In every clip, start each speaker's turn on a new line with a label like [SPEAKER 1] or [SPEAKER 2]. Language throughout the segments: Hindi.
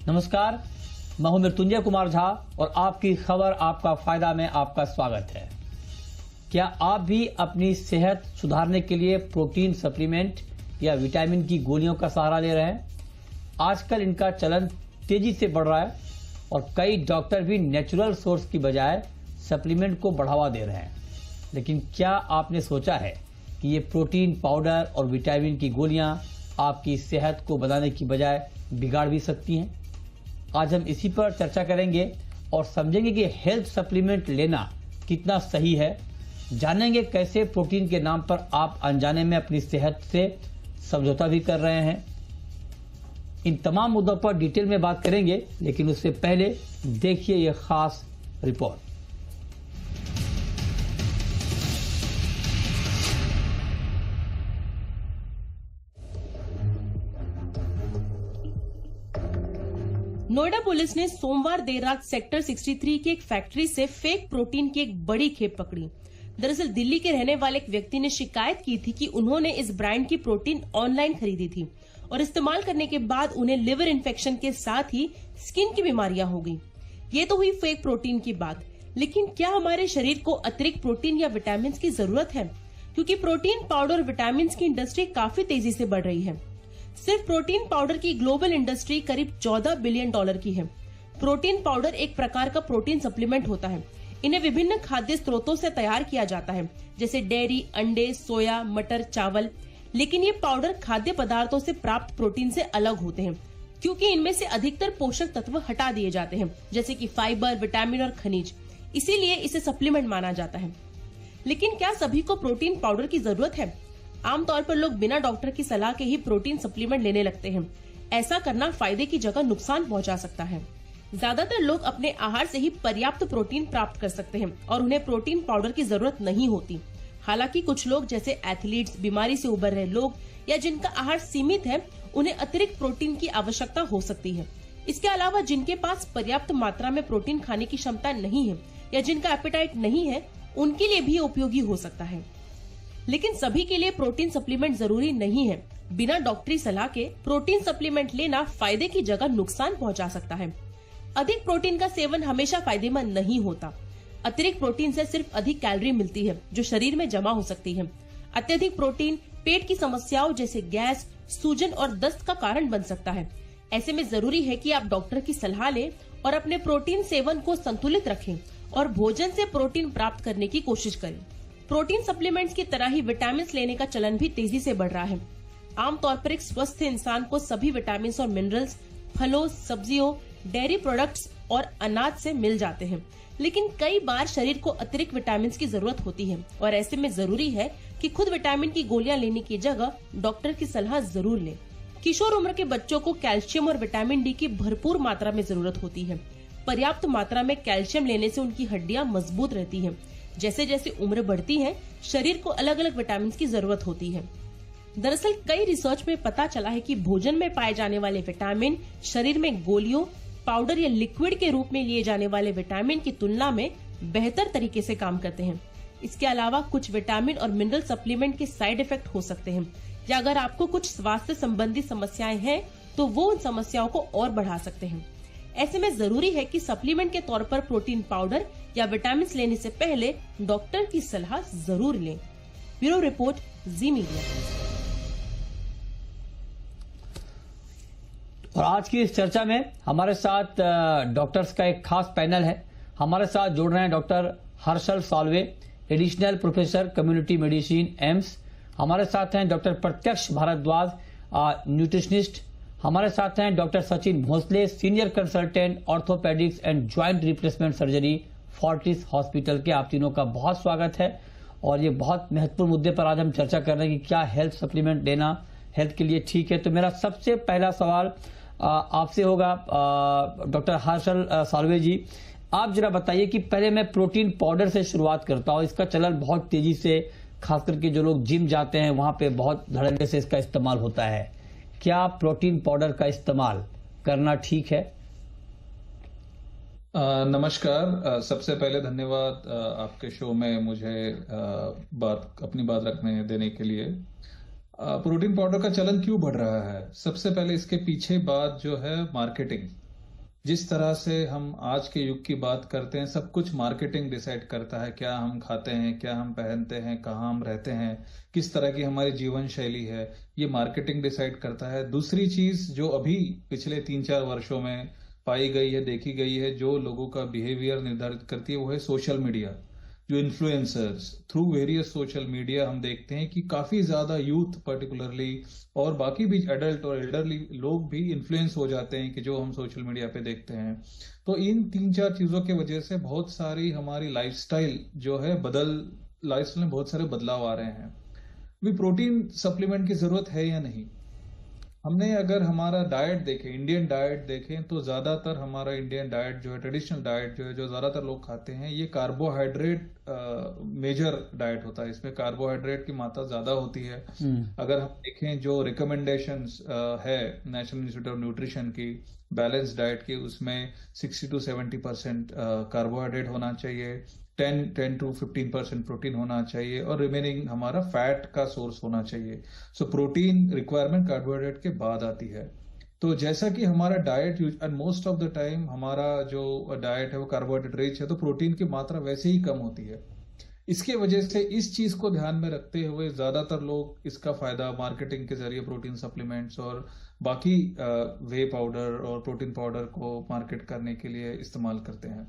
[SPEAKER 1] नमस्कार, मैं हूं मृत्युंजय कुमार झा और आपकी खबर आपका फायदा में आपका स्वागत है। क्या आप भी अपनी सेहत सुधारने के लिए प्रोटीन सप्लीमेंट या विटामिन की गोलियों का सहारा ले रहे हैं? आजकल इनका चलन तेजी से बढ़ रहा है और कई डॉक्टर भी नेचुरल सोर्स की बजाय सप्लीमेंट को बढ़ावा दे रहे हैं। लेकिन क्या आपने सोचा है कि ये प्रोटीन पाउडर और विटामिन की गोलियां आपकी सेहत को बनाने की बजाय बिगाड़ भी सकती हैं? आज हम इसी पर चर्चा करेंगे और समझेंगे कि हेल्थ सप्लीमेंट लेना कितना सही है। जानेंगे कैसे प्रोटीन के नाम पर आप अनजाने में अपनी सेहत से समझौता भी कर रहे हैं। इन तमाम मुद्दों पर डिटेल में बात करेंगे, लेकिन उससे पहले देखिए यह खास रिपोर्ट।
[SPEAKER 2] नोएडा पुलिस ने सोमवार देर रात सेक्टर 63 की एक फैक्ट्री से फेक प्रोटीन की एक बड़ी खेप पकड़ी। दरअसल दिल्ली के रहने वाले एक व्यक्ति ने शिकायत की थी कि उन्होंने इस ब्रांड की प्रोटीन ऑनलाइन खरीदी थी और इस्तेमाल करने के बाद उन्हें लिवर इन्फेक्शन के साथ ही स्किन की बीमारियां हो गई। ये तो हुई फेक प्रोटीन की बात, लेकिन क्या हमारे शरीर को अतिरिक्त प्रोटीन या विटामिन की जरूरत है? क्योंकि प्रोटीन पाउडर और विटामिन की इंडस्ट्री काफी तेजी से बढ़ रही है। सिर्फ प्रोटीन पाउडर की ग्लोबल इंडस्ट्री करीब $14 बिलियन की है। प्रोटीन पाउडर एक प्रकार का प्रोटीन सप्लीमेंट होता है। इन्हें विभिन्न खाद्य स्रोतों से तैयार किया जाता है, जैसे डेयरी, अंडे, सोया, मटर, चावल। लेकिन ये पाउडर खाद्य पदार्थों से प्राप्त प्रोटीन से अलग होते हैं, क्योंकि इनमें से अधिकतर पोषक तत्व हटा दिए जाते हैं, जैसे कि फाइबर, विटामिन और खनिज। इसीलिए इसे सप्लीमेंट माना जाता है। लेकिन क्या सभी को प्रोटीन पाउडर की जरूरत है? आमतौर पर लोग बिना डॉक्टर की सलाह के ही प्रोटीन सप्लीमेंट लेने लगते हैं। ऐसा करना फायदे की जगह नुकसान पहुंचा सकता है। ज्यादातर लोग अपने आहार से ही पर्याप्त प्रोटीन प्राप्त कर सकते हैं और उन्हें प्रोटीन पाउडर की जरूरत नहीं होती। हालांकि कुछ लोग जैसे एथलीट्स, बीमारी से उबर रहे लोग या जिनका आहार सीमित है, उन्हें अतिरिक्त प्रोटीन की आवश्यकता हो सकती है। इसके अलावा जिनके पास पर्याप्त मात्रा में प्रोटीन खाने की क्षमता नहीं है या जिनका एपेटाइट नहीं है, उनके लिए भी उपयोगी हो सकता है। लेकिन सभी के लिए प्रोटीन सप्लीमेंट जरूरी नहीं है। बिना डॉक्टरी सलाह के प्रोटीन सप्लीमेंट लेना फायदे की जगह नुकसान पहुंचा सकता है। अधिक प्रोटीन का सेवन हमेशा फायदेमंद नहीं होता। अतिरिक्त प्रोटीन से सिर्फ अधिक कैलोरी मिलती है, जो शरीर में जमा हो सकती है। अत्यधिक प्रोटीन पेट की समस्याओं जैसे गैस, सूजन और दस्त का कारण बन सकता है। ऐसे में जरूरी है कि आप डॉक्टर की सलाह लें और अपने प्रोटीन सेवन को संतुलित रखें और भोजन से प्रोटीन प्राप्त करने की कोशिश करें। प्रोटीन सप्लीमेंट्स की तरह ही विटामिन लेने का चलन भी तेजी से बढ़ रहा है। आमतौर पर एक स्वस्थ इंसान को सभी विटामिन और मिनरल्स फलों, सब्जियों, डेयरी प्रोडक्ट्स और अनाज से मिल जाते हैं। लेकिन कई बार शरीर को अतिरिक्त विटामिन की जरूरत होती है और ऐसे में जरूरी है कि खुद विटामिन की गोलियां लेने की जगह डॉक्टर की सलाह जरूर लें। किशोर उम्र के बच्चों को कैल्शियम और विटामिन डी की भरपूर मात्रा में जरूरत होती है। पर्याप्त मात्रा में कैल्शियम लेने से उनकी हड्डियां मजबूत रहती हैं। जैसे जैसे उम्र बढ़ती है, शरीर को अलग अलग विटामिन की जरूरत होती है। दरअसल कई रिसर्च में पता चला है कि भोजन में पाए जाने वाले विटामिन शरीर में गोलियों, पाउडर या लिक्विड के रूप में लिए जाने वाले विटामिन की तुलना में बेहतर तरीके से काम करते हैं। इसके अलावा कुछ विटामिन और मिनरल सप्लीमेंट के साइड इफेक्ट हो सकते हैं, या अगर आपको कुछ स्वास्थ्य संबंधी समस्याएं हैं तो वो उन समस्याओं को और बढ़ा सकते हैं। ऐसे में जरूरी है कि सप्लीमेंट के तौर पर प्रोटीन पाउडर या विटामिन लेने से पहले डॉक्टर की सलाह जरूर लें। ब्यूरो रिपोर्ट, जी मीडिया।
[SPEAKER 1] और आज की इस चर्चा में हमारे साथ डॉक्टर्स का एक खास पैनल है। हमारे साथ जुड़ रहे हैं doctor Harshal Salve, additional professor community medicine, AIIMS. हमारे साथ हैं डॉक्टर प्रत्यक्ष भारद्वाज, न्यूट्रिशनिस्ट। हमारे साथ हैं doctor Sachin Bhosle, senior consultant orthopaedics and joint replacement surgery, Fortis hospital के। आप तीनों का बहुत स्वागत है। और ये बहुत महत्वपूर्ण मुद्दे पर आज हम चर्चा कर रहे हैं कि क्या हेल्थ सप्लीमेंट लेना हेल्थ के लिए ठीक है। तो मेरा सबसे पहला सवाल आपसे होगा डॉक्टर हर्षल साल्वे जी, आप जरा बताइए कि पहले मैं प्रोटीन पाउडर से शुरुआत करता हूँ। इसका चलन बहुत तेजी से, खास करके जो लोग जिम जाते हैं वहां पे बहुत धड़ल्ले से इसका इस्तेमाल होता है। क्या प्रोटीन पाउडर का इस्तेमाल करना ठीक है?
[SPEAKER 3] नमस्कार। सबसे पहले धन्यवाद आपके शो में मुझे अपनी बात रखने देने के लिए। प्रोटीन पाउडर का चलन क्यों बढ़ रहा है? सबसे पहले इसके पीछे बात जो है मार्केटिंग। जिस तरह से हम आज के युग की बात करते हैं, सब कुछ मार्केटिंग डिसाइड करता है। क्या हम खाते हैं, क्या हम पहनते हैं, कहाँ हम रहते हैं, किस तरह की हमारी जीवन शैली है, ये मार्केटिंग डिसाइड करता है। दूसरी चीज जो अभी पिछले 3-4 वर्षों में पाई गई है, देखी गई है, जो लोगों का बिहेवियर निर्धारित करती है, वो है सोशल मीडिया। जो influencers through various social media हम देखते हैं कि काफी ज्यादा यूथ पर्टिकुलरली और बाकी भी एडल्ट और एल्डरली लोग भी इन्फ्लुएंस हो जाते हैं कि जो हम सोशल मीडिया पे देखते हैं। तो इन 3-4 चीजों की वजह से बहुत सारी हमारी लाइफस्टाइल जो है लाइफस्टाइल में बहुत सारे बदलाव आ रहे हैं। भी प्रोटीन सप्लीमेंट की जरूरत है या नहीं, हमने अगर हमारा डाइट देखें, इंडियन डाइट देखें, तो ज्यादातर हमारा इंडियन डाइट जो है, ट्रेडिशनल डाइट जो है, जो ज्यादातर लोग खाते हैं, ये कार्बोहाइड्रेट मेजर डाइट होता है। इसमें कार्बोहाइड्रेट की मात्रा ज्यादा होती है। अगर हम देखें जो रिकमेंडेशंस है नेशनल इंस्टीट्यूट ऑफ न्यूट्रिशन की बैलेंस डाइट की, उसमें 60 to 70% कार्बोहाइड्रेट होना चाहिए, 10 to 15% प्रोटीन होना चाहिए और रिमेनिंग हमारा फैट का सोर्स होना चाहिए। सो प्रोटीन रिक्वायरमेंट कार्बोहाइड्रेट के बाद आती है। तो जैसा कि हमारा diet and most of the time हमारा जो डाइट है वो कार्बोहाइड्रेट रिच है, तो प्रोटीन की मात्रा वैसे ही कम होती है। इसके वजह से इस चीज को ध्यान में रखते हुए ज्यादातर लोग इसका फायदा मार्केटिंग के जरिए प्रोटीन सप्लीमेंट्स और बाकी वे पाउडर और प्रोटीन पाउडर को मार्केट करने के लिए इस्तेमाल करते हैं।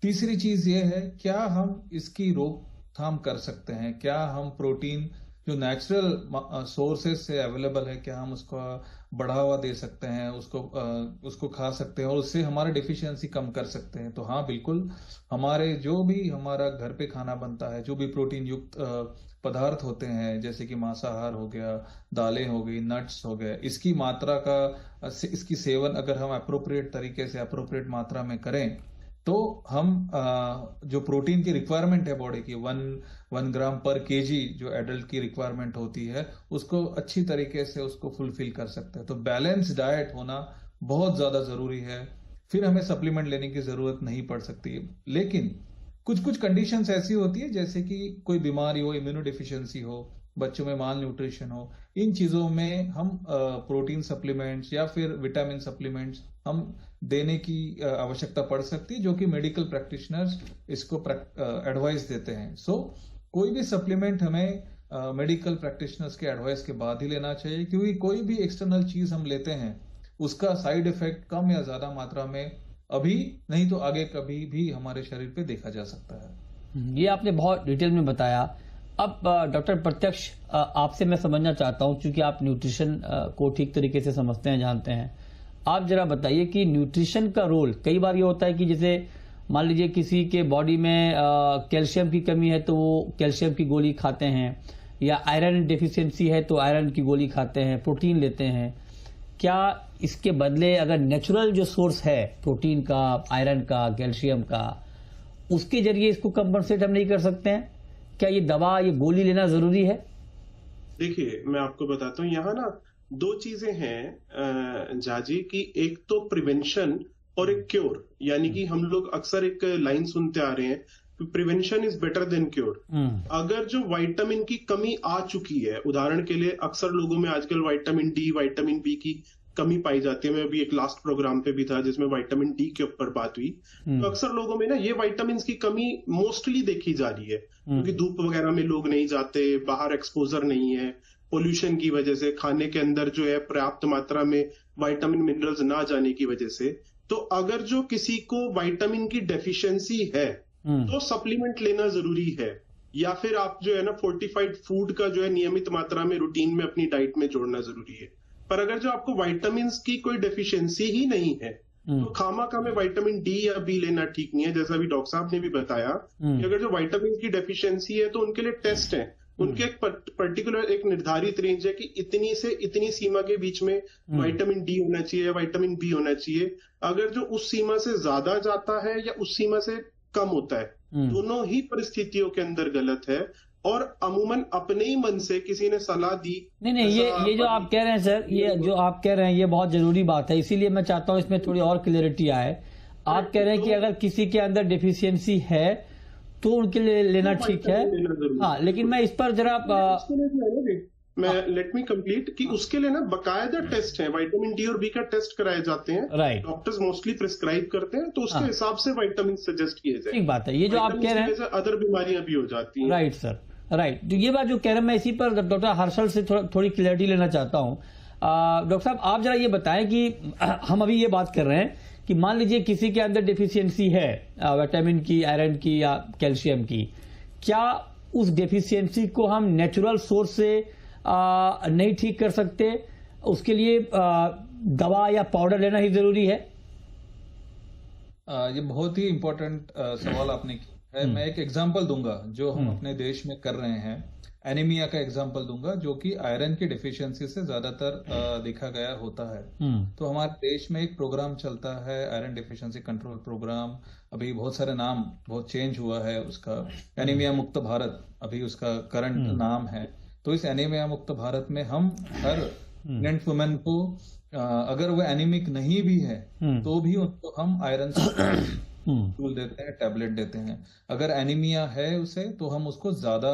[SPEAKER 3] तीसरी चीज ये है, क्या हम इसकी रोकथाम कर सकते हैं? क्या हम प्रोटीन जो नेचुरल सोर्सेज से अवेलेबल है, क्या हम उसको बढ़ावा दे सकते हैं, उसको खा सकते हैं और उससे हमारा डिफिशियंसी कम कर सकते हैं? तो हाँ, बिल्कुल। हमारे जो भी हमारा घर पे खाना बनता है, जो भी प्रोटीन युक्त पदार्थ होते हैं, जैसे कि मांसाहार हो गया, दालें हो गई, नट्स हो गए, इसकी मात्रा का इसकी सेवन अगर हम अप्रोप्रिएट तरीके से अप्रोप्रिएट मात्रा में करें, तो हम जो प्रोटीन की रिक्वायरमेंट है बॉडी की 1 ग्राम पर केजी जो एडल्ट की रिक्वायरमेंट होती है, उसको अच्छी तरीके से उसको फुलफिल कर सकते हैं। तो बैलेंस डाइट होना बहुत ज्यादा जरूरी है। फिर हमें सप्लीमेंट लेने की जरूरत नहीं पड़ सकती। लेकिन कुछ कंडीशंस ऐसी होती है, जैसे कि कोई बीमारी हो, इम्यूनो डिफिशियंसी हो, बच्चों में माल न्यूट्रिशन हो, इन चीजों में हम प्रोटीन सप्लीमेंट्स या फिर विटामिन सप्लीमेंट्स हम देने की आवश्यकता पड़ सकती है, जो कि मेडिकल प्रैक्टिशनर्स इसको एडवाइस देते हैं। सो कोई भी सप्लीमेंट हमें मेडिकल प्रैक्टिशनर्स के एडवाइस के बाद ही लेना चाहिए, क्योंकि कोई भी एक्सटर्नल चीज हम लेते हैं उसका साइड इफेक्ट कम या ज्यादा मात्रा में अभी नहीं तो आगे कभी भी हमारे शरीर पे देखा जा सकता है।
[SPEAKER 1] ये आपने बहुत डिटेल में बताया। अब डॉक्टर प्रत्यक्ष, आपसे मैं समझना चाहता हूं, क्योंकि आप न्यूट्रिशन को ठीक तरीके से समझते हैं, जानते हैं। आप जरा बताइए कि न्यूट्रिशन का रोल, कई बार ये होता है कि जैसे मान लीजिए किसी के बॉडी में कैल्शियम की कमी है तो वो कैल्शियम की गोली खाते हैं, या आयरन डेफिशिएंसी है तो आयरन की गोली खाते हैं, प्रोटीन लेते हैं। क्या इसके बदले अगर नेचुरल जो सोर्स है प्रोटीन का, आयरन का, कैल्शियम का, उसके जरिए इसको कंपनसेट हम नहीं कर सकते हैं? क्या ये दवा, ये गोली लेना जरूरी है?
[SPEAKER 4] देखिए, मैं आपको बताता हूँ, यहाँ ना 2 चीजें हैं जाजी, की एक तो प्रिवेंशन और एक क्योर। यानी कि हम लोग अक्सर एक लाइन सुनते आ रहे हैं, prevention is better than cure. अगर जो विटामिन की कमी आ चुकी है, उदाहरण के लिए अक्सर लोगों में आजकल विटामिन डी, विटामिन बी की कमी पाई जाती है। मैं अभी एक लास्ट प्रोग्राम पे भी था जिसमें विटामिन डी के ऊपर बात हुई। तो अक्सर लोगों में ना ये विटामिन की कमी मोस्टली देखी जा रही है, क्योंकि धूप वगैरह में लोग नहीं जाते, बाहर एक्सपोजर नहीं है, पोल्यूशन की वजह से, खाने के अंदर जो है पर्याप्त मात्रा में विटामिन मिनरल्स ना जाने की वजह से। तो अगर जो किसी को विटामिन की डेफिशिएंसी है तो सप्लीमेंट लेना जरूरी है, या फिर आप जो है ना फोर्टिफाइड फूड का जो है नियमित मात्रा में रूटीन में अपनी डाइट में जोड़ना जरूरी है। पर अगर जो आपको विटामिन की कोई डेफिशिएंसी ही नहीं है तो खामा में विटामिन डी या बी लेना ठीक नहीं है। जैसा भी डॉक्टर साहब ने भी बताया कि अगर जो विटामिन की डेफिशिएंसी है तो उनके लिए टेस्ट है, उनके एक पर्टिकुलर एक निर्धारित रेंज है कि इतनी से इतनी सीमा के बीच में विटामिन डी होना चाहिए या विटामिन बी होना चाहिए। अगर जो उस सीमा से ज्यादा जाता है या उस सीमा से कम होता है, दोनों ही परिस्थितियों के अंदर गलत है। और अमूमन अपने ही मन से किसी ने सलाह दी
[SPEAKER 1] नहीं, ये जो आप कह रहे हैं सर, ये जो आप कह रहे हैं ये बहुत जरूरी बात है, इसीलिए मैं चाहता हूं इसमें थोड़ी और क्लियरिटी आए। आप कह रहे हैं कि अगर किसी के अंदर डेफिशिएंसी है तो उनके लिए लेना ठीक है। हाँ, लेकिन मैं इस पर जरा
[SPEAKER 4] लेट मी कंप्लीट कि उसके लिए ना बकायदा टेस्ट है, विटामिन डी और बी का टेस्ट कराए जाते हैं।
[SPEAKER 1] राइट।
[SPEAKER 4] डॉक्टर्स मोस्टली प्रिस्क्राइब करते हैं, तो उसके हिसाब से विटामिन सजेस्ट किए जाए।
[SPEAKER 1] ठीक बात है, ये जो आप कह रहे हैं
[SPEAKER 4] अदर बीमारियां भी हो जाती हैं।
[SPEAKER 1] Right sir, right. तो ये बात जो कह रहे हैं, मैं इसी पर डॉक्टर हर्षल से थोड़ी क्लैरिटी लेना चाहता हूं। डॉक्टर साहब, आप जरा ये बताएं कि हम अभी ये बात कर रहे हैं कि मान लीजिए किसी के अंदर डेफिशिएंसी है विटामिन की, आयरन की या कैल्शियम की, क्या उस डेफिशिएंसी को हम नेचुरल सोर्स से नहीं ठीक कर सकते? उसके लिए दवा या पाउडर लेना ही जरूरी है?
[SPEAKER 3] ये बहुत ही इम्पोर्टेंट सवाल आपने किया है। मैं एक एग्जांपल दूंगा जो हम अपने देश में कर रहे हैं। एनीमिया का एग्जांपल दूंगा, जो कि आयरन की डिफिशियंसी से ज्यादातर देखा गया होता है। तो हमारे देश में एक प्रोग्राम चलता है, आयरन डिफिशियंसी कंट्रोल प्रोग्राम। अभी बहुत सारे नाम बहुत चेंज हुआ है उसका। एनीमिया मुक्त भारत अभी उसका करंट नाम है। तो इस एनीमिया मुक्त भारत में हम हर प्रेग्नेंट वुमेन को अगर वो एनीमिक नहीं भी है तो भी उनको हम आयरन टूल देते हैं, टैबलेट देते हैं। अगर एनीमिया है उसे तो हम उसको ज्यादा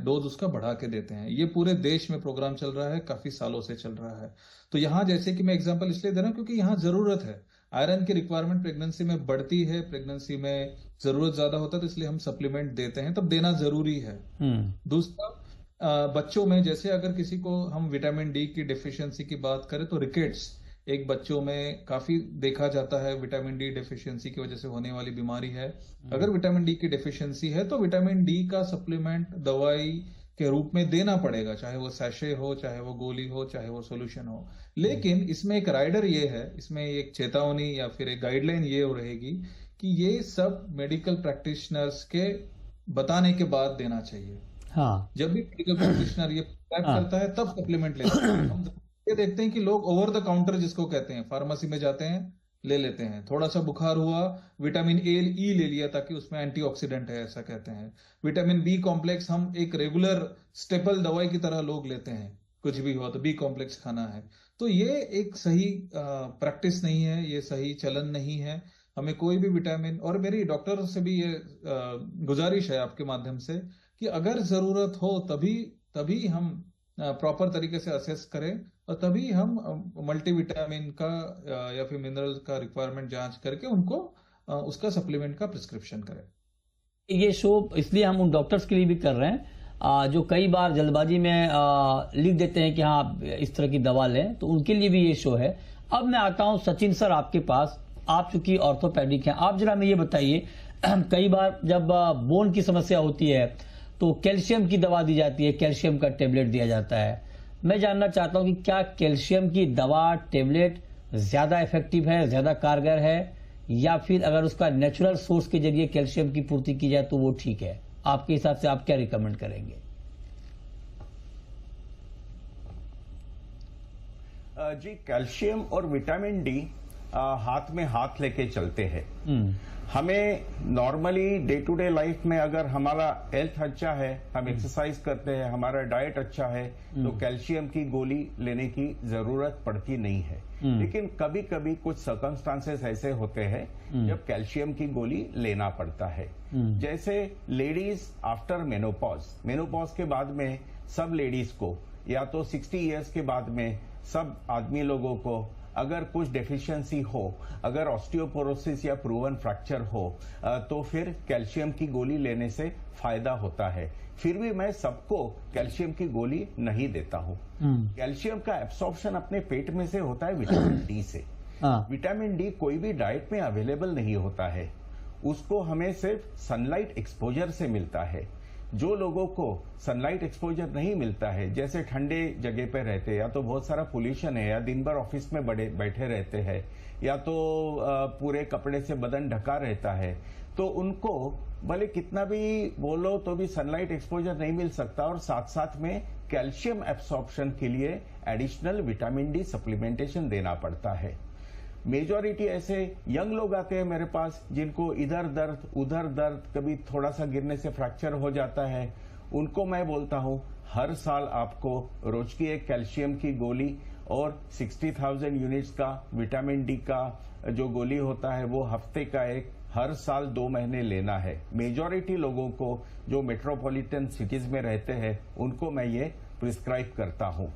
[SPEAKER 3] डोज उसका बढ़ा के देते हैं। ये पूरे देश में प्रोग्राम चल रहा है, काफी सालों से चल रहा है। तो यहाँ जैसे कि मैं एग्जांपल इसलिए दे रहा हूँ क्योंकि यहाँ जरूरत है, आयरन की रिक्वायरमेंट प्रेगनेंसी में बढ़ती है, प्रेगनेंसी में जरूरत ज्यादा होता है, तो इसलिए हम सप्लीमेंट देते हैं, तब देना जरूरी है। दूसरा, बच्चों में जैसे अगर किसी को हम विटामिन डी की डिफिशियंसी की बात करें तो रिकेट्स एक बच्चों में काफी देखा जाता है, विटामिन डी डिफिशियंसी की वजह से होने वाली बीमारी है। अगर विटामिन डी की डिफिशियंसी है तो विटामिन डी का सप्लीमेंट दवाई के रूप में देना पड़ेगा, चाहे वो सैशे हो, चाहे वो गोली हो, चाहे वो सॉल्यूशन हो। लेकिन इसमें एक राइडर ये है, इसमें एक चेतावनी या फिर एक गाइडलाइन ये रहेगी कि ये सब मेडिकल प्रैक्टिशनर्स के बताने के बाद देना चाहिए।
[SPEAKER 1] हाँ।
[SPEAKER 3] जब भी मेडिकल प्रैक्टिशनर ये प्रेस्क्राइब करता है तब सप्लीमेंट लेते हैं। हम ये देखते हैं कि लोग ओवर द काउंटर जिसको कहते हैं, फार्मेसी में जाते हैं, ले लेते हैं। थोड़ा सा बुखार हुआ, विटामिन ए ले लिया ताकि उसमें एंटीऑक्सीडेंट है, ऐसा कहते हैं। विटामिन बी कॉम्प्लेक्स हम एक रेगुलर स्टेपल दवाई की तरह लोग लेते हैं, कुछ भी हुआ तो बी कॉम्प्लेक्स खाना है। तो ये एक सही प्रैक्टिस नहीं है, ये सही चलन नहीं है। हमें कोई भी विटामिन, और मेरी डॉक्टर से भी ये गुजारिश है आपके माध्यम से कि अगर जरूरत हो तभी हम प्रॉपर तरीके से असेस करें और तभी हम मल्टीविटामिन का या फिर मिनरल का रिक्वायरमेंट जांच करके उनको उसका सप्लीमेंट का प्रिस्क्रिप्शन करें।
[SPEAKER 1] ये शो इसलिए हम उन डॉक्टर्स के लिए भी कर रहे हैं जो कई बार जल्दबाजी में लिख देते हैं कि हाँ आप इस तरह की दवा लें, तो उनके लिए भी ये शो है। अब मैं आता हूं सचिन सर आपके पास। आप चूंकि ऑर्थोपेडिक हैं, आप जरा हमें ये बताइए, कई बार जब बोन की समस्या होती है तो कैल्शियम की दवा दी जाती है, कैल्शियम का टेबलेट दिया जाता है। मैं जानना चाहता हूं कि क्या कैल्शियम की दवा टेबलेट ज्यादा इफेक्टिव है, ज्यादा कारगर है, या फिर अगर उसका नेचुरल सोर्स के जरिए कैल्शियम की पूर्ति की जाए तो वो ठीक है? आपके हिसाब से आप क्या रिकमेंड करेंगे?
[SPEAKER 5] जी, कैल्शियम और विटामिन डी हाथ में हाथ लेके चलते हैं। हमें normally day to day life में अगर हमारा हेल्थ अच्छा है, हम एक्सरसाइज करते हैं, हमारा डाइट अच्छा है, तो कैल्शियम की गोली लेने की जरूरत पड़ती नहीं है। लेकिन कभी कभी कुछ सर्कमस्टांसेस ऐसे होते हैं जब कैल्शियम की गोली लेना पड़ता है। जैसे लेडीज आफ्टर मेनोपॉज के बाद में सब लेडीज को, या तो 60 इयर्स के बाद में सब आदमी लोगों को अगर कुछ डेफिशिएंसी हो, अगर ऑस्टियोपोरोसिस या प्रूवन फ्रैक्चर हो, तो फिर कैल्शियम की गोली लेने से फायदा होता है। फिर भी मैं सबको कैल्शियम की गोली नहीं देता हूं। कैल्शियम का एब्सॉर्प्शन अपने पेट में से होता है विटामिन डी से। विटामिन डी कोई भी डाइट में अवेलेबल नहीं होता है, उसको हमें सिर्फ सनलाइट एक्सपोजर से मिलता है। जो लोगों को सनलाइट एक्सपोजर नहीं मिलता है, जैसे ठंडे जगह पे रहते हैं, या तो बहुत सारा पोल्यूशन है, या दिन भर ऑफिस में बैठे रहते हैं, या तो पूरे कपड़े से बदन ढका रहता है, तो उनको भले कितना भी बोलो तो भी सनलाइट एक्सपोजर नहीं मिल सकता। और साथ साथ में कैल्शियम एब्सॉर्प्शन के लिए एडिशनल विटामिन डी सप्लीमेंटेशन देना पड़ता है। मेजॉरिटी ऐसे यंग लोग आते हैं मेरे पास जिनको इधर दर्द उधर दर्द, कभी थोड़ा सा गिरने से फ्रैक्चर हो जाता है। उनको मैं बोलता हूं हर साल आपको रोज की एक कैल्शियम की गोली और 60,000 यूनिट्स का विटामिन डी का जो गोली होता है वो हफ्ते का एक, हर साल 2 महीने लेना है। मेजॉरिटी लोगों को जो मेट्रोपॉलिटन सिटीज में रहते हैं उनको मैं ये प्रिस्क्राइब करता हूं।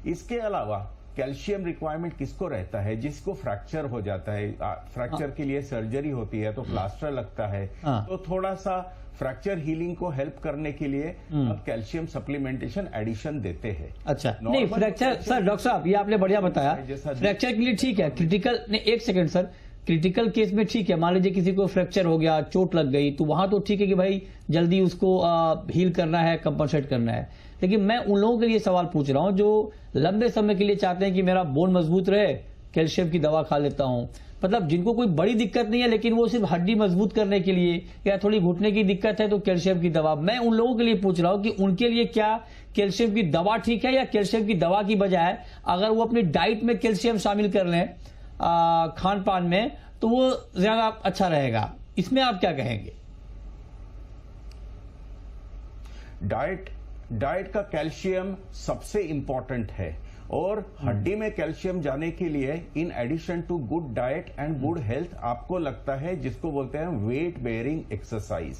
[SPEAKER 5] इसके अलावा कैल्शियम रिक्वायरमेंट किसको रहता है? जिसको फ्रैक्चर हो जाता है, फ्रैक्चर के लिए सर्जरी होती है तो प्लास्टर लगता है, तो थोड़ा सा फ्रैक्चर हीलिंग को हेल्प करने के लिए अब कैल्शियम सप्लीमेंटेशन एडिशन देते हैं।
[SPEAKER 1] अच्छा, नहीं फ्रैक्चर सर, डॉक्टर साहब ये आपने बढ़िया बताया, फ्रैक्चर के लिए ठीक है, क्रिटिकल नहीं, एक सेकंड सर, क्रिटिकल केस में ठीक है, मान लीजिए किसी को फ्रैक्चर हो गया, चोट लग गई, तो वहां तो ठीक है कि भाई जल्दी उसको हील करना है, कंपनसेट करना है। लेकिन मैं उन लोगों के लिए सवाल पूछ रहा हूं जो लंबे समय के लिए चाहते हैं कि मेरा बोन मजबूत रहे, कैल्शियम की दवा खा लेता हूं, मतलब जिनको कोई बड़ी दिक्कत नहीं है लेकिन वो सिर्फ हड्डी मजबूत करने के लिए या थोड़ी घुटने की दिक्कत है तो कैल्शियम की दवा। मैं उन लोगों के लिए पूछ रहा हूं कि उनके लिए क्या कैल्शियम की दवा ठीक है, या कैल्शियम की दवा की बजाय अगर वो अपनी डाइट में कैल्शियम शामिल कर लें खान पान में तो वो ज्यादा अच्छा रहेगा। इसमें आप क्या कहेंगे?
[SPEAKER 5] डाइट का कैल्शियम सबसे इंपॉर्टेंट है, और हड्डी में कैल्शियम जाने के लिए in addition to good diet and good health आपको लगता है जिसको बोलते हैं वेट बेयरिंग एक्सरसाइज।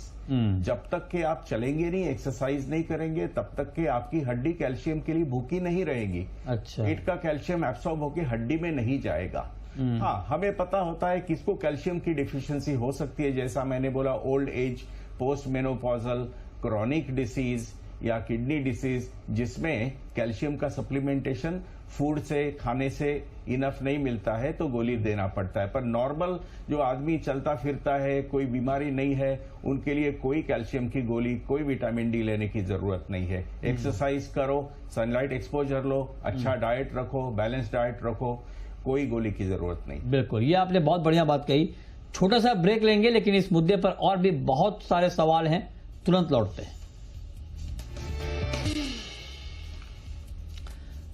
[SPEAKER 5] जब तक कि आप चलेंगे नहीं, एक्सरसाइज नहीं करेंगे, तब तक कि आपकी हड्डी कैल्शियम के लिए भूखी नहीं रहेगी।
[SPEAKER 1] अच्छा,
[SPEAKER 5] पेट का कैल्शियम एब्सॉर्ब होकर हड्डी में नहीं जाएगा। हाँ, हमें पता होता है किसको कैल्शियम की डिफिशियंसी हो सकती है, जैसा मैंने बोला old age, post menopausal, chronic disease या किडनी डिसीज, जिसमें कैल्शियम का सप्लीमेंटेशन फूड से, खाने से इनफ नहीं मिलता है तो गोली देना पड़ता है। पर नॉर्मल जो आदमी चलता फिरता है, कोई बीमारी नहीं है, उनके लिए कोई कैल्शियम की गोली, कोई विटामिन डी लेने की जरूरत नहीं है। एक्सरसाइज करो, सनलाइट एक्सपोजर लो, अच्छा डाइट रखो, बैलेंस डाइट रखो, कोई गोली की जरूरत नहीं।
[SPEAKER 1] बिल्कुल, ये आपने बहुत बढ़िया बात कही। छोटा सा ब्रेक लेंगे, लेकिन इस मुद्दे पर और भी बहुत सारे सवाल हैं, तुरंत लौटते हैं।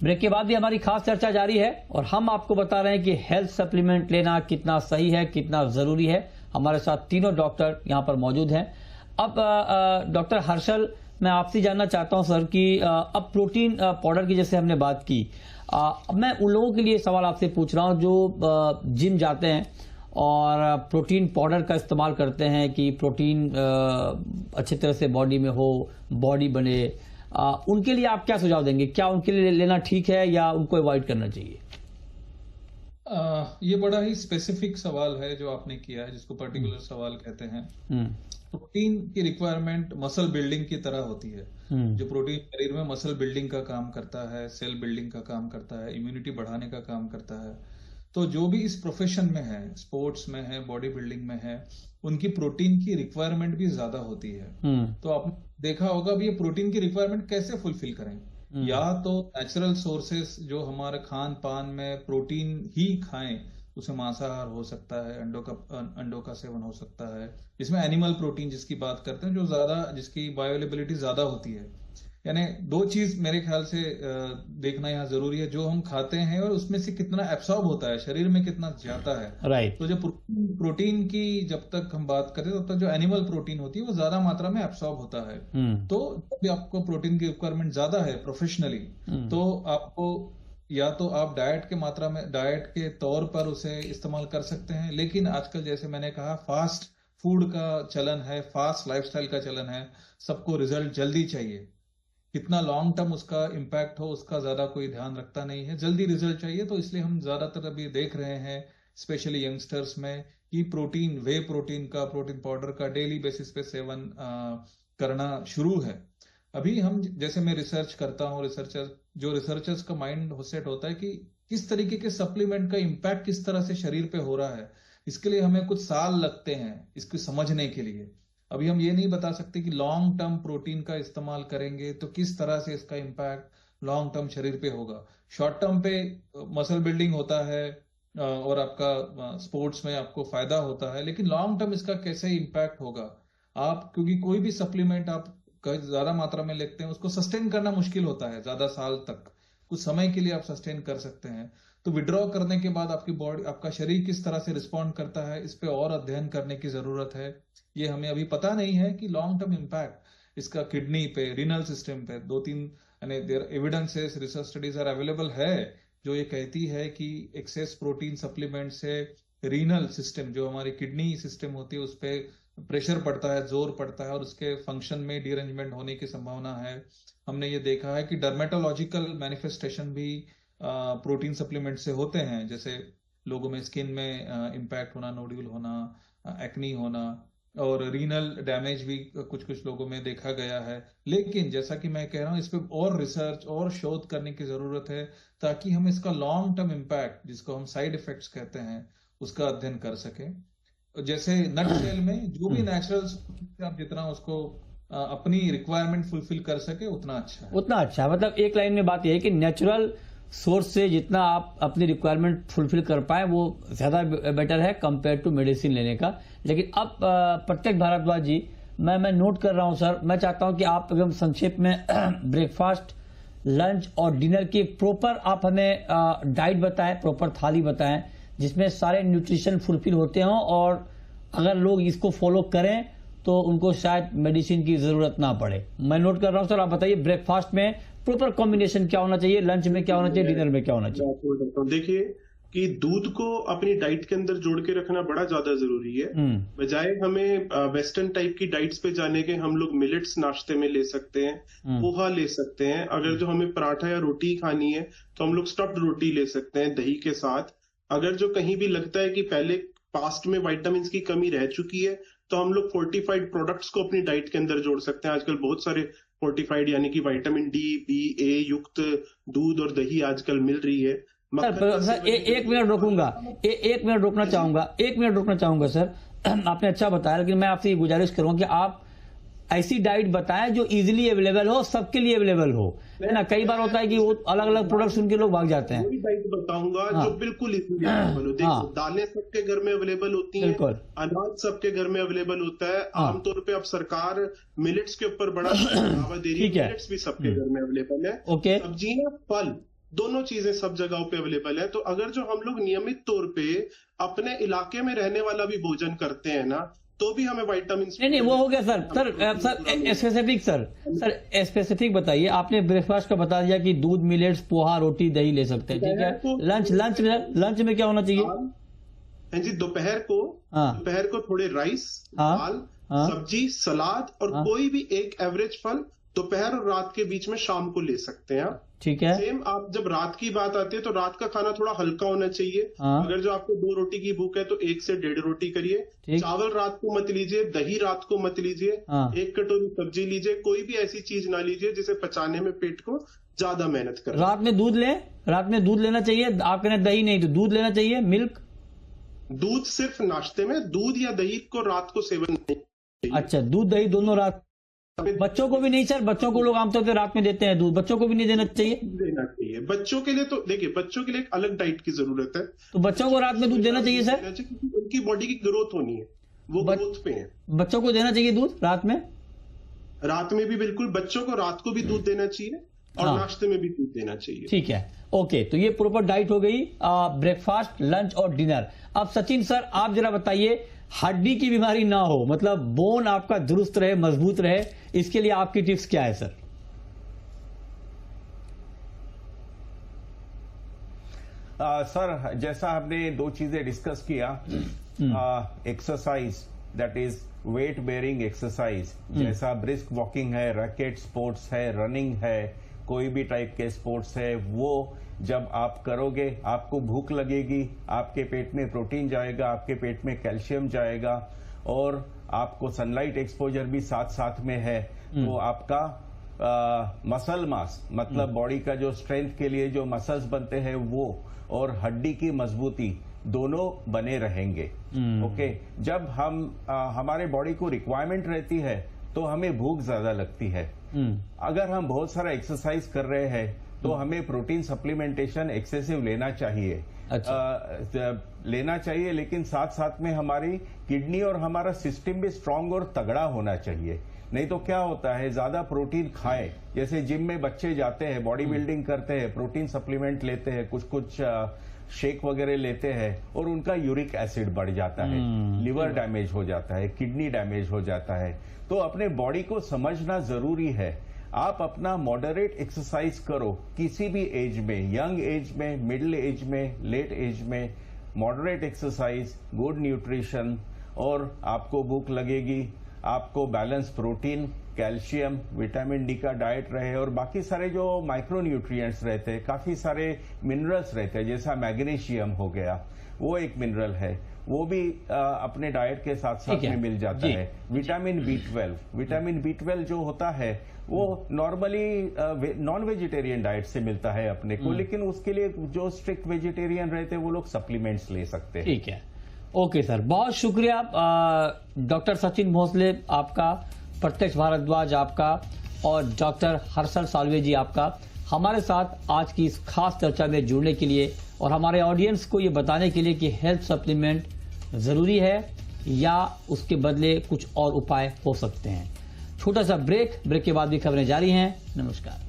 [SPEAKER 1] ब्रेक के बाद भी हमारी खास चर्चा जारी है और हम आपको बता रहे हैं कि हेल्थ सप्लीमेंट लेना कितना सही है, कितना जरूरी है। हमारे साथ तीनों डॉक्टर यहां पर मौजूद हैं। अब डॉक्टर हर्षल, मैं आपसे जानना चाहता हूं सर कि अब प्रोटीन पाउडर की जैसे हमने बात की, मैं उन लोगों के लिए सवाल आपसे पूछ रहा हूं जो जिम जाते हैं और प्रोटीन पाउडर का इस्तेमाल करते हैं कि प्रोटीन अच्छी तरह से बॉडी में हो, बॉडी बने, उनके लिए आप क्या सुझाव देंगे? क्या उनके लिए लेना ठीक है या उनको अवॉइड करना चाहिए?
[SPEAKER 3] ये बड़ा ही स्पेसिफिक सवाल है जो आपने किया है, जिसको पर्टिकुलर सवाल कहते हैं। प्रोटीन की रिक्वायरमेंट मसल बिल्डिंग की तरह होती है। जो प्रोटीन शरीर में मसल बिल्डिंग का काम करता है, सेल बिल्डिंग का काम करता है, इम्यूनिटी बढ़ाने का काम करता है। तो जो भी इस प्रोफेशन में है, स्पोर्ट्स में है, बॉडी बिल्डिंग में है, उनकी प्रोटीन की रिक्वायरमेंट भी ज्यादा होती है। तो आपने देखा होगा अब ये प्रोटीन की रिक्वायरमेंट कैसे फुलफिल करें? या तो नेचुरल सोर्सेस जो हमारे खान पान में प्रोटीन ही खाएं, उसे मांसाहार हो सकता है, अंडों का सेवन हो सकता है, जिसमें एनिमल प्रोटीन जिसकी बात करते हैं, जो ज्यादा, जिसकी बायोअवेलेबिलिटी ज्यादा होती है। यानी दो चीज मेरे ख्याल से देखना यहाँ जरूरी है, जो हम खाते हैं और उसमें से कितना एब्सॉर्ब होता है, शरीर में कितना जाता है।
[SPEAKER 1] राइट।
[SPEAKER 3] तो जो प्रोटीन की जब तक हम बात करें तब तक जो एनिमल प्रोटीन होती है वो ज्यादा मात्रा में एब्सॉर्ब होता है। तो जब भी आपको प्रोटीन की रिक्वायरमेंट ज्यादा है प्रोफेशनली, तो आपको या तो आप डाइट के तौर पर उसे इस्तेमाल कर सकते हैं। लेकिन आजकल जैसे मैंने कहा, फास्ट फूड का चलन है, फास्ट लाइफस्टाइल का चलन है, सबको रिजल्ट जल्दी चाहिए। कितना लॉन्ग टर्म उसका इम्पैक्ट हो उसका ज्यादा कोई ध्यान रखता नहीं है, जल्दी रिजल्ट चाहिए। तो इसलिए हम ज्यादातर अभी देख रहे हैं, स्पेशली यंगस्टर्स में, कि प्रोटीन पाउडर का डेली बेसिस पे सेवन करना शुरू है। अभी हम, जैसे मैं रिसर्च करता हूँ, रिसर्चर्स का माइंड सेट होता है कि किस तरीके के सप्लीमेंट का इम्पैक्ट किस तरह से शरीर पे हो रहा है। इसके लिए हमें कुछ साल लगते हैं इसको समझने के लिए। अभी हम ये नहीं बता सकते कि लॉन्ग टर्म प्रोटीन का इस्तेमाल करेंगे तो किस तरह से इसका इम्पैक्ट लॉन्ग टर्म शरीर पे होगा। शॉर्ट टर्म पे मसल बिल्डिंग होता है और आपका स्पोर्ट्स में आपको फायदा होता है, लेकिन लॉन्ग टर्म इसका कैसे इम्पैक्ट होगा आप, क्योंकि कोई भी सप्लीमेंट आप ज्यादा मात्रा में लेते हैं उसको सस्टेन करना मुश्किल होता है ज्यादा साल तक। कुछ समय के लिए आप सस्टेन कर सकते हैं, तो विड्रॉ करने के बाद आपकी बॉडी, आपका शरीर किस तरह से रिस्पॉन्ड करता है, इस पे और अध्ययन करने की जरूरत है। ये हमें अभी पता नहीं है कि लॉन्ग टर्म इम्पैक्ट इसका किडनी पे, रीनल सिस्टम पे, 2-3 evidences, research studies are available है जो ये कहती है कि एक्सेस प्रोटीन सप्लीमेंट से रीनल सिस्टम, जो हमारी किडनी सिस्टम होती है, उस पे प्रेशर पड़ता है, जोर पड़ता है और उसके फंक्शन में डिअरेंजमेंट होने की संभावना है। हमने ये देखा है कि डर्मेटोलॉजिकल मैनिफेस्टेशन भी प्रोटीन सप्लीमेंट से होते हैं, जैसे लोगों में स्किन में इम्पैक्ट होना, नोड्यूल होना, एक्नी होना और रीनल डैमेज भी कुछ कुछ लोगों में देखा गया है। लेकिन जैसा कि मैं कह रहा हूं, इस पे और रिसर्च और शोध करने की जरूरत है ताकि हम इसका लॉन्ग टर्म इम्पैक्ट, जिसको हम साइड इफेक्ट्स कहते हैं, उसका अध्ययन कर सकें। जैसे नट शेल में जो भी नेचुरल आप जितना उसको अपनी रिक्वायरमेंट फुलफिल कर सके उतना अच्छा है।
[SPEAKER 1] उतना अच्छा है। मतलब एक लाइन में बात यह है कि नेचुरल सोर्स से जितना आप अपनी रिक्वायरमेंट फुलफिल कर पाए वो ज्यादा बेटर है कंपेयर टू मेडिसिन लेने का। लेकिन अब प्रत्येक भारद्वाज जी, मैं नोट कर रहा हूं सर, मैं चाहता हूं कि आप एकदम संक्षेप में ब्रेकफास्ट, लंच और डिनर की प्रॉपर आप हमें डाइट बताएं, प्रॉपर थाली बताएं जिसमें सारे न्यूट्रिशन फुलफिल होते हों, और अगर लोग इसको फॉलो करें तो उनको शायद मेडिसिन की जरूरत ना पड़े। मैं नोट कर रहा हूं सर, आप बताइए ब्रेकफास्ट में प्रॉपर कॉम्बिनेशन क्या होना चाहिए, लंच में क्या होना चाहिए, डिनर में क्या होना चाहिए।
[SPEAKER 4] देखिए कि दूध को अपनी डाइट के अंदर जोड़ के रखना बड़ा ज्यादा जरूरी है। बजाय हमें वेस्टर्न टाइप की डाइट्स पे जाने के, हम लोग मिलेट्स नाश्ते में ले सकते हैं, पोहा ले सकते हैं। अगर जो हमें पराठा या रोटी खानी है तो हम लोग स्टफ्ड रोटी ले सकते हैं दही के साथ। अगर जो कहीं भी लगता है कि पहले पास्ट में विटामिन की कमी रह चुकी है तो हम लोग फोर्टिफाइड प्रोडक्ट्स को अपनी डाइट के अंदर जोड़ सकते हैं। आजकल बहुत सारे फोर्टिफाइड यानी कि विटामिन डी, बी, ए युक्त दूध और दही आजकल मिल रही है।
[SPEAKER 1] सर एक मिनट रोकूंगा, एक मिनट रोकना चाहूंगा सर। आपने अच्छा बताया, लेकिन मैं आपसे ये गुजारिश करूंगा कि आप ऐसी डाइट बताएं जो इजीली अवेलेबल हो, सबके लिए अवेलेबल हो, है ना। कई बार होता है कि वो अलग अलग प्रोडक्ट सुन के लोग भाग जाते हैं।
[SPEAKER 4] वही डाइट बताऊंगा जो बिल्कुल इजीली अवेलेबल हो। देखो, दालें सबके घर में अवेलेबल होती हैं, अनाज सबके घर में अवेलेबल होता है। आमतौर पे अब सरकार मिलेट्स के ऊपर बड़ा बढ़ावा दे रही है, मिलेट्स भी सबके घर में अवेलेबल है। सब्जियां, फल, दोनों चीजें सब जगहों पे अवेलेबल है। तो अगर जो हम लोग नियमित तौर पे अपने इलाके में रहने वाला भी भोजन करते हैं ना, तो भी हमें विटामिन
[SPEAKER 1] नहीं वो हो गया सर। सर स्पेसिफिक बताइए। आपने ब्रेकफास्ट का बता दिया कि दूध, मिलेट्स, पोहा, रोटी, दही ले सकते हैं, ठीक है। लंच में क्या होना चाहिए?
[SPEAKER 4] हाँ जी, दोपहर को थोड़े राइस, दाल, सब्जी, सलाद और कोई भी एक एवरेज फल दोपहर और रात के बीच में शाम को ले सकते हैं।
[SPEAKER 1] ठीक है।
[SPEAKER 4] सेम आप जब रात की बात आती है तो रात का खाना थोड़ा हल्का होना चाहिए। अगर जो आपको 2 रोटी की भूख है तो 1 से 1.5 रोटी करिए। चावल रात को मत लीजिए, दही रात को मत लीजिए, 1 कटोरी सब्जी लीजिए। कोई भी ऐसी चीज ना लीजिए जिसे पचाने में पेट को ज्यादा मेहनत करे।
[SPEAKER 1] रात में दूध लेना चाहिए। आप कहना दही नहीं तो दूध लेना चाहिए, मिल्क।
[SPEAKER 4] दूध सिर्फ नाश्ते में, दूध या दही को रात को सेवन नहीं।
[SPEAKER 1] अच्छा, दूध दही दोनों रात। बच्चों को भी नहीं सर, बच्चों को लोग आमतौर पर रात में देते हैं दूध, बच्चों को भी नहीं देना चाहिए।
[SPEAKER 4] बच्चों के लिए तो देखिए, बच्चों के लिए एक अलग डाइट की जरूरत है।
[SPEAKER 1] तो बच्चों को रात में दूध देना चाहिए सर,
[SPEAKER 4] उनकी बॉडी की ग्रोथ होनी है, वो ग्रोथ पे है।
[SPEAKER 1] बच्चों को देना चाहिए दूध रात में
[SPEAKER 4] भी बिल्कुल। बच्चों को रात को भी दूध देना चाहिए और नाश्ते में भी दूध देना चाहिए।
[SPEAKER 1] ठीक है, ओके। तो ये प्रॉपर डाइट हो गई, ब्रेकफास्ट, लंच और डिनर। अब सचिन सर आप जरा बताइए, हड्डी की बीमारी ना हो, मतलब बोन आपका दुरुस्त रहे, मजबूत रहे, इसके लिए आपकी टिप्स क्या है सर?
[SPEAKER 5] सर जैसा हमने 2 चीजें डिस्कस किया, exercise, that is weight bearing exercise, जैसा ब्रिस्क वॉकिंग है, रैकेट स्पोर्ट्स है, रनिंग है, कोई भी टाइप के स्पोर्ट्स है, वो जब आप करोगे आपको भूख लगेगी, आपके पेट में प्रोटीन जाएगा, आपके पेट में कैल्शियम जाएगा और आपको सनलाइट एक्सपोजर भी साथ साथ में है, तो आपका मसल मास, मतलब बॉडी का जो स्ट्रेंथ के लिए जो मसल्स बनते हैं वो और हड्डी की मजबूती दोनों बने रहेंगे। ओके, जब हम हमारे बॉडी को रिक्वायरमेंट रहती है तो हमें भूख ज्यादा लगती है। अगर हम बहुत सारा एक्सरसाइज कर रहे हैं तो हमें प्रोटीन सप्लीमेंटेशन एक्सेसिव लेना चाहिए। लेना चाहिए, लेकिन साथ साथ में हमारी किडनी और हमारा सिस्टम भी स्ट्रांग और तगड़ा होना चाहिए। नहीं तो क्या होता है, ज्यादा प्रोटीन खाए, जैसे जिम में बच्चे जाते हैं, बॉडी बिल्डिंग करते हैं, प्रोटीन सप्लीमेंट लेते हैं, कुछ शेक वगैरह लेते हैं और उनका यूरिक एसिड बढ़ जाता है, लिवर डैमेज हो जाता है, किडनी डैमेज हो जाता है। तो अपने बॉडी को समझना जरूरी है। आप अपना मॉडरेट एक्सरसाइज करो, किसी भी एज में, यंग एज में, मिडिल एज में, लेट एज में, मॉडरेट एक्सरसाइज, गुड न्यूट्रिशन और आपको भूख लगेगी, आपको balance protein, calcium, vitamin D का डाइट रहे और बाकी सारे जो माइक्रो न्यूट्रिएंट्स रहते हैं, काफी सारे मिनरल्स रहते हैं, जैसा मैग्नीशियम हो गया, वो एक मिनरल है, वो भी अपने डाइट के साथ साथ में मिल जाता है। विटामिन B12 जो होता है वो नॉर्मली नॉन वेजिटेरियन डाइट से मिलता है अपने को, लेकिन उसके लिए जो स्ट्रिक्ट वेजिटेरियन रहते हैं वो लोग सप्लीमेंट्स ले सकते हैं।
[SPEAKER 1] ठीक है, ओके सर, बहुत शुक्रिया डॉक्टर सचिन भोसले आपका, प्रत्यक्ष भारद्वाज आपका और डॉक्टर हर्षल साल्वे जी आपका हमारे साथ आज की इस खास चर्चा में जुड़ने के लिए और हमारे ऑडियंस को ये बताने के लिए कि हेल्थ सप्लीमेंट जरूरी है या उसके बदले कुछ और उपाय हो सकते हैं। छोटा सा ब्रेक के बाद भी खबरें जारी हैं। नमस्कार।